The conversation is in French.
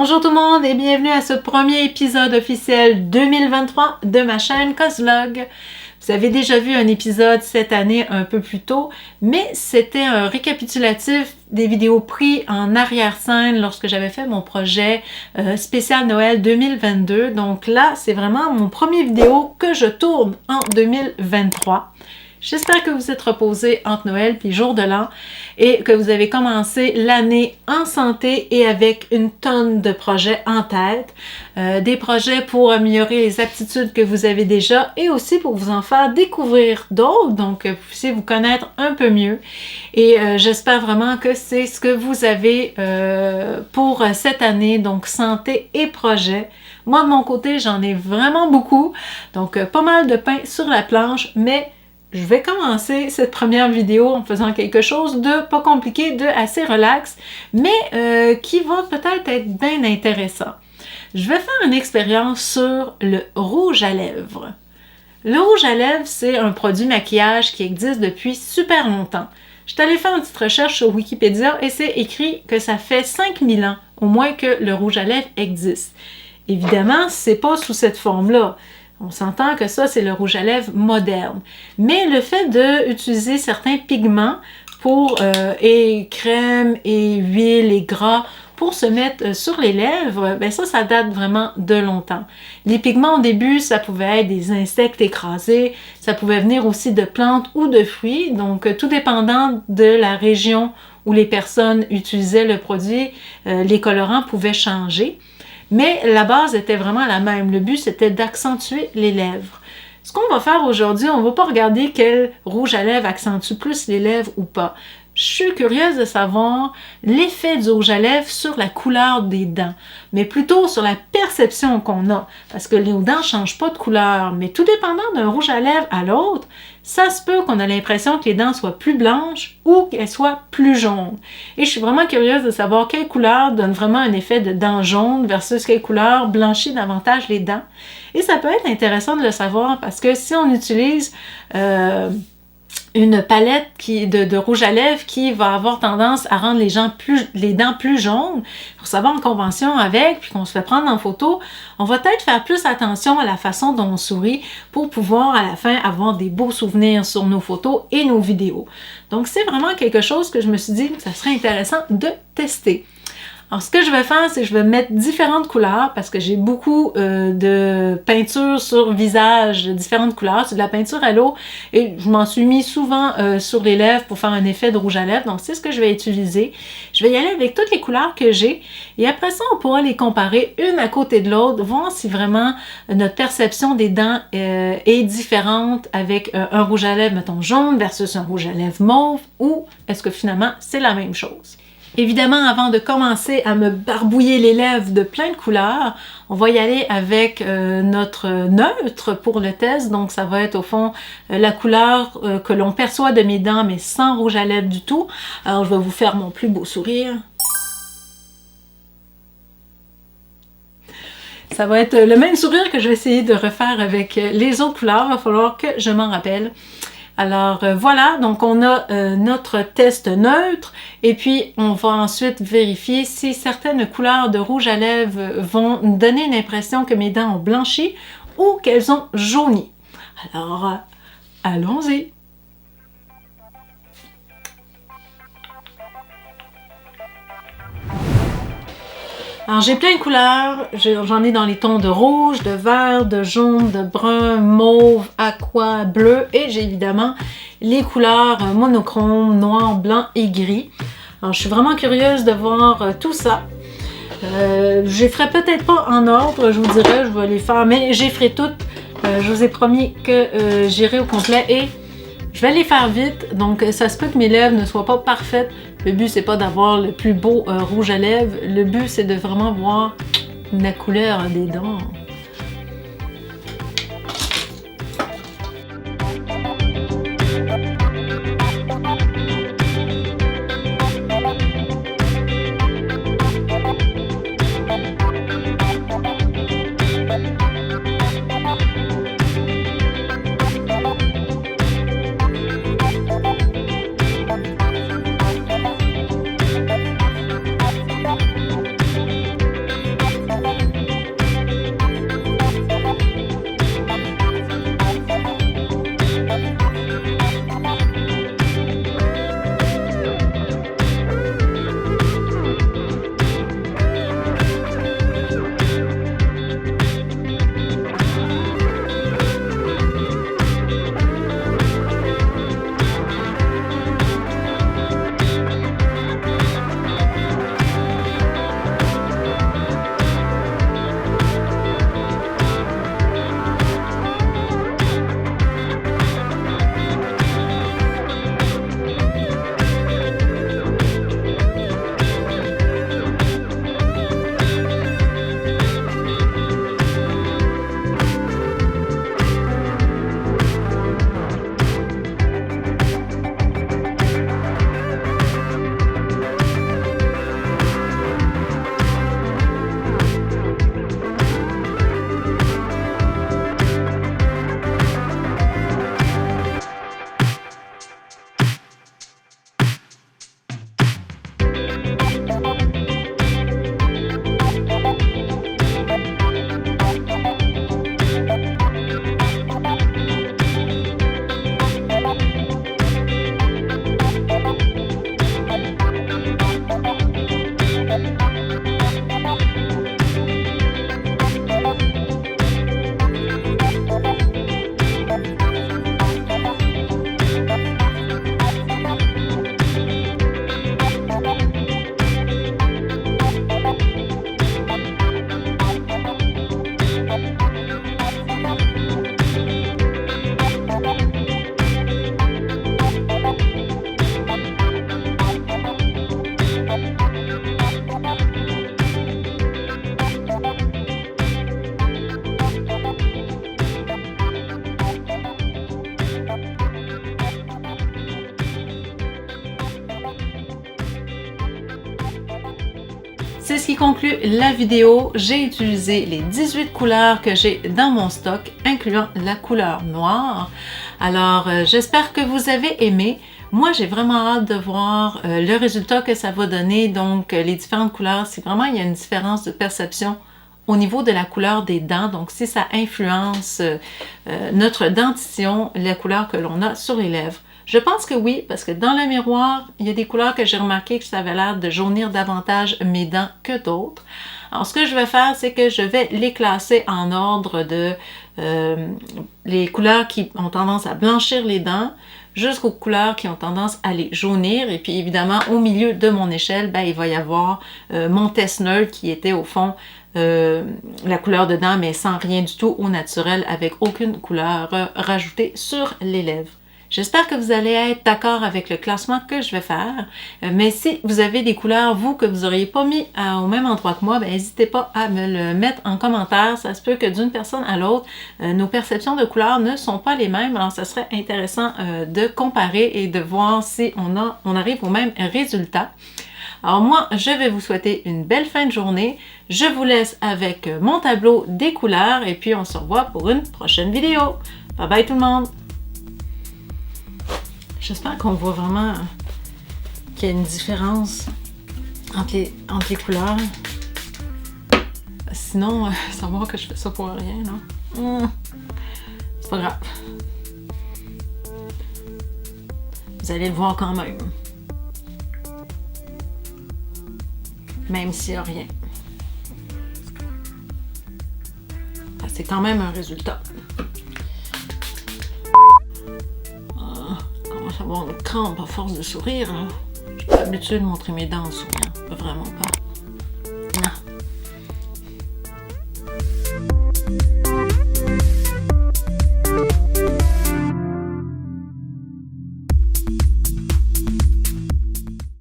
Bonjour tout le monde et bienvenue à ce premier épisode officiel 2023 de ma chaîne Cosvlog. Vous avez déjà vu un épisode cette année un peu plus tôt, mais c'était un récapitulatif des vidéos prises en arrière-scène lorsque j'avais fait mon projet spécial Noël 2022. Donc là, c'est vraiment mon premier vidéo que je tourne en 2023. J'espère que vous êtes reposés entre Noël puis jour de l'an et que vous avez commencé l'année en santé et avec une tonne de projets en tête. Des projets pour améliorer les aptitudes que vous avez déjà et aussi pour vous en faire découvrir d'autres, donc vous puissiez vous connaître un peu mieux. Et j'espère vraiment que c'est ce que vous avez pour cette année, donc santé et projets. Moi, de mon côté, j'en ai vraiment beaucoup, donc pas mal de pain sur la planche, mais je vais commencer cette première vidéo en faisant quelque chose de pas compliqué, de assez relax, mais qui va peut-être être bien intéressant. Je vais faire une expérience sur le rouge à lèvres. Le rouge à lèvres, c'est un produit maquillage qui existe depuis super longtemps. Je suis allée faire une petite recherche sur Wikipédia et c'est écrit que ça fait 5000 ans au moins que le rouge à lèvres existe. Évidemment, c'est pas sous cette forme-là. On s'entend que ça, c'est le rouge à lèvres moderne. Mais le fait d'utiliser certains pigments pour et crème et huile et gras pour se mettre sur les lèvres, ben ça date vraiment de longtemps. Les pigments au début, ça pouvait être des insectes écrasés, ça pouvait venir aussi de plantes ou de fruits, donc tout dépendant de la région où les personnes utilisaient le produit, les colorants pouvaient changer. Mais la base était vraiment la même. Le but, c'était d'accentuer les lèvres. Ce qu'on va faire aujourd'hui, on ne va pas regarder quel rouge à lèvres accentue plus les lèvres ou pas. Je suis curieuse de savoir l'effet du rouge à lèvres sur la couleur des dents, mais plutôt sur la perception qu'on a, parce que nos dents ne changent pas de couleur, mais tout dépendant d'un rouge à lèvres à l'autre, ça se peut qu'on a l'impression que les dents soient plus blanches ou qu'elles soient plus jaunes. Et je suis vraiment curieuse de savoir quelle couleur donne vraiment un effet de dents jaunes versus quelle couleur blanchit davantage les dents. Et ça peut être intéressant de le savoir parce que si on utilise une palette de rouge à lèvres qui va avoir tendance à rendre les dents plus jaunes, pour savoir en convention avec, puis qu'on se fait prendre en photo, on va peut-être faire plus attention à la façon dont on sourit pour pouvoir à la fin avoir des beaux souvenirs sur nos photos et nos vidéos. Donc c'est vraiment quelque chose que je me suis dit que ça serait intéressant de tester. Alors, ce que je vais faire, c'est que je vais mettre différentes couleurs parce que j'ai beaucoup de peinture sur visage de différentes couleurs. C'est de la peinture à l'eau et je m'en suis mis souvent sur les lèvres pour faire un effet de rouge à lèvres. Donc, c'est ce que je vais utiliser. Je vais y aller avec toutes les couleurs que j'ai et après ça, on pourra les comparer une à côté de l'autre, voir si vraiment notre perception des dents est différente avec un rouge à lèvres, mettons, jaune versus un rouge à lèvres mauve ou est-ce que finalement, c'est la même chose. Évidemment, avant de commencer à me barbouiller les lèvres de plein de couleurs, on va y aller avec notre neutre pour le test. Donc, ça va être au fond la couleur que l'on perçoit de mes dents, mais sans rouge à lèvres du tout. Alors, je vais vous faire mon plus beau sourire. Ça va être le même sourire que je vais essayer de refaire avec les autres couleurs. Il va falloir que je m'en rappelle. Alors voilà, donc on a notre test neutre et puis on va ensuite vérifier si certaines couleurs de rouge à lèvres vont donner une impression que mes dents ont blanchi ou qu'elles ont jauni. Alors, allons-y! Alors, j'ai plein de couleurs, j'en ai dans les tons de rouge, de vert, de jaune, de brun, mauve, aqua, bleu et j'ai évidemment les couleurs monochromes, noir, blanc et gris. Alors, je suis vraiment curieuse de voir tout ça. Je les ferai peut-être pas en ordre, je vous dirais, je vais les faire, mais j'ai ferai toutes. Je vous ai promis que j'irai au complet et je vais les faire vite, donc ça se peut que mes lèvres ne soient pas parfaites. Le but, c'est pas d'avoir le plus beau rouge à lèvres. Le but, c'est de vraiment voir la couleur des dents. conclut la vidéo. J'ai utilisé les 18 couleurs que j'ai dans mon stock, incluant la couleur noire. Alors, j'espère que vous avez aimé. Moi, j'ai vraiment hâte de voir le résultat que ça va donner. Donc, les différentes couleurs, c'est vraiment, il y a une différence de perception au niveau de la couleur des dents. Donc, si ça influence notre dentition, la couleur que l'on a sur les lèvres. Je pense que oui, parce que dans le miroir, il y a des couleurs que j'ai remarqué que ça avait l'air de jaunir davantage mes dents que d'autres. Alors, ce que je vais faire, c'est que je vais les classer en ordre de les couleurs qui ont tendance à blanchir les dents jusqu'aux couleurs qui ont tendance à les jaunir. Et puis, évidemment, au milieu de mon échelle, ben, il va y avoir mon test neutre qui était au fond la couleur de dents, mais sans rien du tout au naturel, avec aucune couleur rajoutée sur les lèvres. J'espère que vous allez être d'accord avec le classement que je vais faire, mais si vous avez des couleurs, vous, que vous n'auriez pas mis au même endroit que moi, ben, n'hésitez pas à me le mettre en commentaire. Ça se peut que d'une personne à l'autre, nos perceptions de couleurs ne sont pas les mêmes, alors ça serait intéressant de comparer et de voir si on arrive au même résultat. Alors moi, je vais vous souhaiter une belle fin de journée. Je vous laisse avec mon tableau des couleurs et puis on se revoit pour une prochaine vidéo. Bye bye tout le monde! J'espère qu'on voit vraiment qu'il y a une différence entre les couleurs. Sinon, savoir que je fais ça pour rien, non? C'est pas grave. Vous allez le voir quand même. Même s'il n'y a rien. C'est quand même un résultat. Avoir une crampe à force de sourire. Hein? Je suis pas habituée de montrer mes dents en souriant. Vraiment pas.